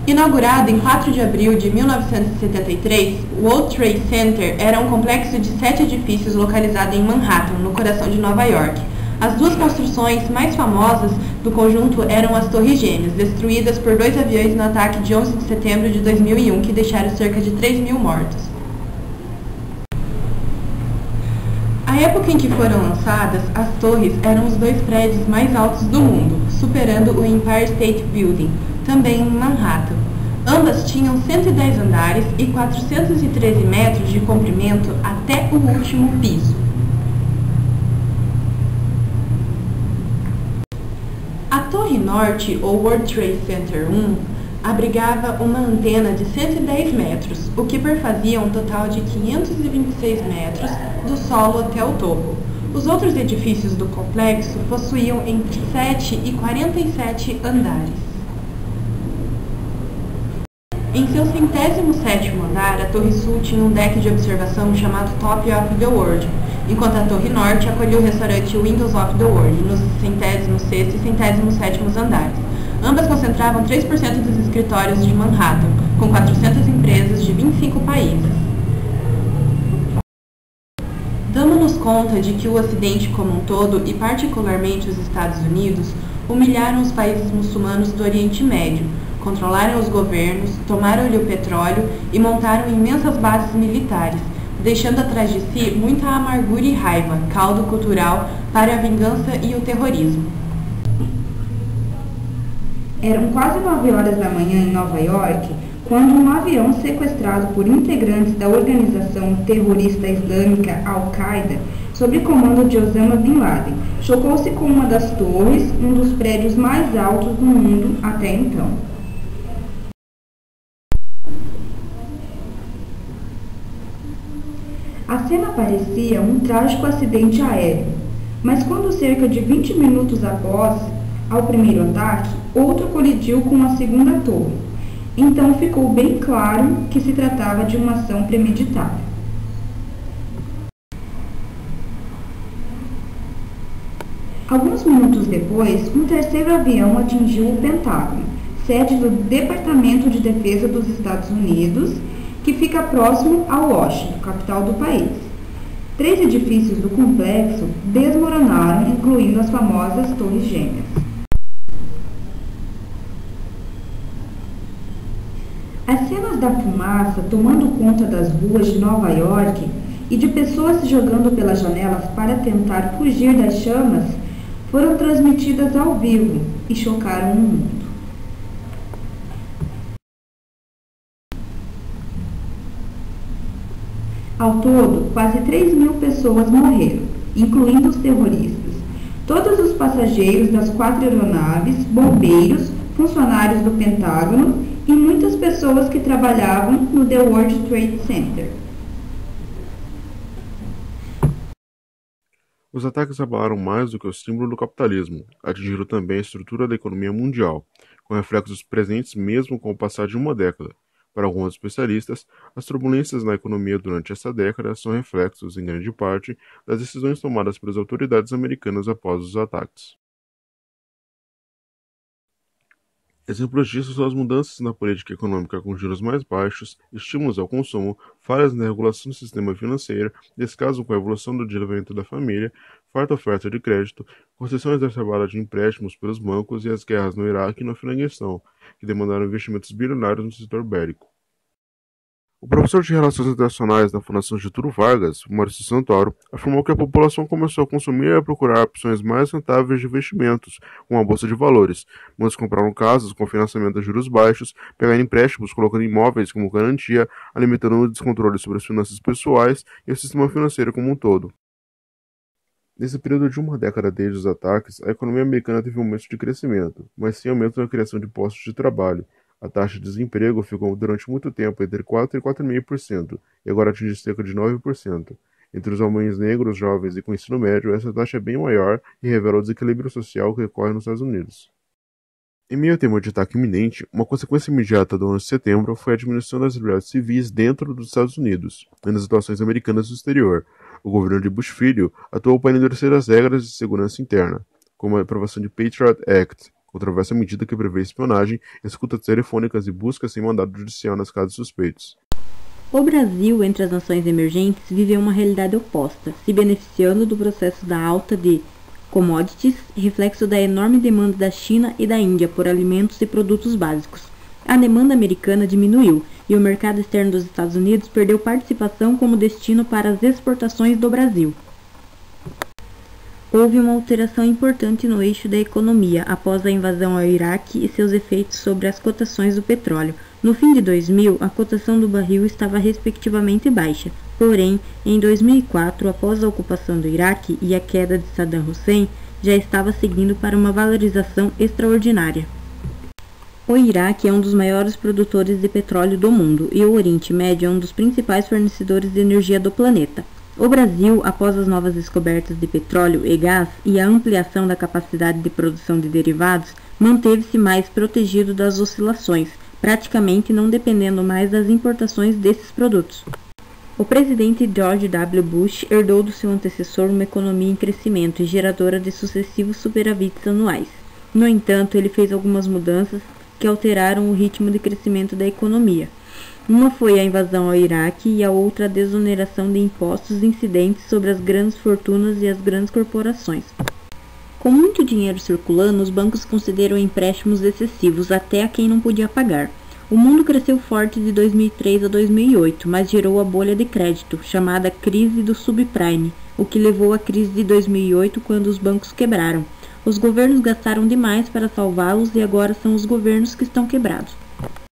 Inaugurado em 4 de abril de 1973, o World Trade Center era um complexo de 7 edifícios localizado em Manhattan, no coração de Nova York. As duas construções mais famosas do conjunto eram as Torres Gêmeas, destruídas por 2 aviões no ataque de 11 de setembro de 2001, que deixaram cerca de 3.000 mortos. Na época em que foram lançadas, as torres eram os 2 prédios mais altos do mundo, superando o Empire State Building, também em Manhattan. Ambas tinham 110 andares e 413 metros de comprimento até o último piso. A Torre Norte, ou World Trade Center 1, abrigava uma antena de 110 metros, o que perfazia um total de 526 metros do solo até o topo. Os outros edifícios do complexo possuíam entre 7 e 47 andares. Em seu 107º andar, a Torre Sul tinha um deck de observação chamado Top of the World, enquanto a Torre Norte acolhia o restaurante Windows of the World, nos 106º e 107º andares. Ambas concentravam 3% dos escritórios de Manhattan, com 400 empresas de 25 países. Damos-nos conta de que o Ocidente como um todo, e particularmente os Estados Unidos, humilharam os países muçulmanos do Oriente Médio, controlaram os governos, tomaram-lhe o petróleo e montaram imensas bases militares, deixando atrás de si muita amargura e raiva, caldo cultural para a vingança e o terrorismo. Eram quase 9 horas da manhã em Nova York, quando um avião sequestrado por integrantes da organização terrorista islâmica Al-Qaeda, sob comando de Osama Bin Laden, chocou-se com uma das torres, um dos prédios mais altos do mundo até então. A cena parecia um trágico acidente aéreo, mas quando cerca de 20 minutos após ao primeiro ataque, outro colidiu com a segunda torre. Então ficou bem claro que se tratava de uma ação premeditada. Alguns minutos depois, um terceiro avião atingiu o Pentágono, sede do Departamento de Defesa dos Estados Unidos, que fica próximo a Washington, capital do país. 3 edifícios do complexo desmoronaram, incluindo as famosas Torres Gêmeas. As cenas da fumaça tomando conta das ruas de Nova York e de pessoas se jogando pelas janelas para tentar fugir das chamas foram transmitidas ao vivo e chocaram o mundo. Ao todo, quase 3.000 pessoas morreram, incluindo os terroristas, todos os passageiros das 4 aeronaves, bombeiros, funcionários do Pentágono e muitas pessoas que trabalhavam no The World Trade Center. Os ataques abalaram mais do que o símbolo do capitalismo, atingiram também a estrutura da economia mundial, com reflexos presentes mesmo com o passar de uma década. Para alguns especialistas, as turbulências na economia durante essa década são reflexos, em grande parte, das decisões tomadas pelas autoridades americanas após os ataques. Exemplos disso são as mudanças na política econômica com juros mais baixos, estímulos ao consumo, falhas na regulação do sistema financeiro, descaso com a evolução do endividamento da família, farta oferta de crédito, concessões exacerbadas de empréstimos pelos bancos e as guerras no Iraque e no Afeganistão, que demandaram investimentos bilionários no setor bélico. O professor de Relações Internacionais da Fundação Getúlio Vargas, Maurício Santoro, afirmou que a população começou a consumir e a procurar opções mais rentáveis de investimentos, como a bolsa de valores. Muitos compraram casas com financiamento a juros baixos, pegaram empréstimos colocando imóveis como garantia, alimentando o descontrole sobre as finanças pessoais e o sistema financeiro como um todo. Nesse período de uma década desde os ataques, a economia americana teve um aumento de crescimento, mas sem aumento na criação de postos de trabalho. A taxa de desemprego ficou durante muito tempo entre 4% e 4,5%, e agora atinge cerca de 9%. Entre os homens negros, jovens e com ensino médio, essa taxa é bem maior e revela o desequilíbrio social que ocorre nos Estados Unidos. Em meio ao temor de ataque iminente, uma consequência imediata do 11 de setembro foi a diminuição das liberdades civis dentro dos Estados Unidos e nas atuações americanas no exterior. O governo de Bush Filho atuou para endurecer as regras de segurança interna, como a aprovação de Patriot Act, controversa medida que prevê espionagem, escutas telefônicas e buscas sem mandado judicial nas casas suspeitos. O Brasil, entre as nações emergentes, viveu uma realidade oposta, se beneficiando do processo da alta de commodities, reflexo da enorme demanda da China e da Índia por alimentos e produtos básicos. A demanda americana diminuiu e o mercado externo dos Estados Unidos perdeu participação como destino para as exportações do Brasil. Houve uma alteração importante no eixo da economia após a invasão ao Iraque e seus efeitos sobre as cotações do petróleo. No fim de 2000, a cotação do barril estava respectivamente baixa. Porém, em 2004, após a ocupação do Iraque e a queda de Saddam Hussein, já estava seguindo para uma valorização extraordinária. O Iraque é um dos maiores produtores de petróleo do mundo e o Oriente Médio é um dos principais fornecedores de energia do planeta. O Brasil, após as novas descobertas de petróleo e gás e a ampliação da capacidade de produção de derivados, manteve-se mais protegido das oscilações, praticamente não dependendo mais das importações desses produtos. O presidente George W. Bush herdou do seu antecessor uma economia em crescimento e geradora de sucessivos superavites anuais. No entanto, ele fez algumas mudanças que alteraram o ritmo de crescimento da economia. Uma foi a invasão ao Iraque e a outra a desoneração de impostos incidentes sobre as grandes fortunas e as grandes corporações. Com muito dinheiro circulando, os bancos concederam empréstimos excessivos até a quem não podia pagar. O mundo cresceu forte de 2003 a 2008, mas gerou a bolha de crédito, chamada crise do subprime, o que levou à crise de 2008 quando os bancos quebraram. Os governos gastaram demais para salvá-los e agora são os governos que estão quebrados.